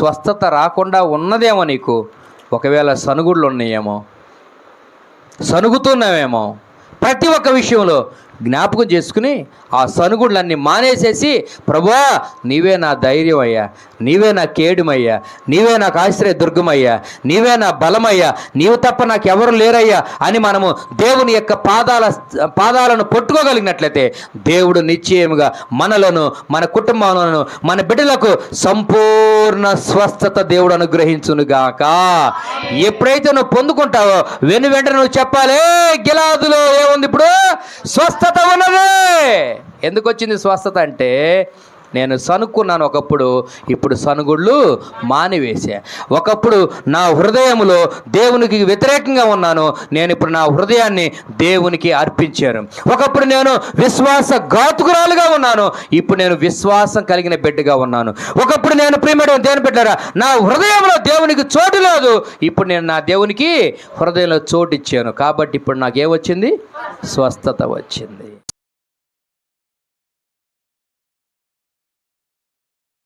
స్వస్థత రాకుండా ఉన్నదేమో నీకు. ఒకవేళ సనుగుళ్ళు ఉన్నాయేమో, సనుగుతున్నావేమో. ప్రతి ఒక్క విషయంలో జ్ఞాపకం చేసుకుని ఆ సనుగుళ్ళన్నీ మానేసేసి, ప్రభువా నీవే నా ధైర్యం అయ్యా, నీవే నా కేడుమయ్యా, నీవే నాకు ఆశ్రయ దుర్గమయ్యా, నీవే నా బలమయ్యా, నీవు తప్ప నాకు ఎవరు లేరయ్యా అని మనము దేవుని యొక్క పాదాలను పట్టుకోగలిగినట్లయితే దేవుడు నిశ్చయముగా మనలను, మన కుటుంబాలను, మన బిడ్డలకు సంపూర్ణ స్వస్థత దేవుడు అనుగ్రహించునుగాక. ఎప్పుడైతే నువ్వు పొందుకుంటావో వెంటనే నువ్వు చెప్పాలి, గిలాదులో ఏముంది ఇప్పుడు? స్వస్థత ఉన్నది. ఎందుకు వచ్చింది స్వస్థత అంటే, నేను సనుక్కున్నాను ఒకప్పుడు, ఇప్పుడు సనుగుళ్ళు మానివేశా. ఒకప్పుడు నా హృదయములో దేవునికి వ్యతిరేకంగా ఉన్నాను, నేను ఇప్పుడు నా హృదయాన్ని దేవునికి అర్పించాను. ఒకప్పుడు నేను విశ్వాసఘాతుకురాలుగా ఉన్నాను, ఇప్పుడు నేను విశ్వాసం కలిగిన బిడ్డగా ఉన్నాను. ఒకప్పుడు నేను ప్రియమైన దేవుని బిడ్డలారా, నా హృదయంలో దేవునికి చోటు లేదు, ఇప్పుడు నేను నా దేవునికి హృదయంలో చోటు ఇచ్చాను. కాబట్టి ఇప్పుడు నాకేమొచ్చింది? స్వస్థత వచ్చింది.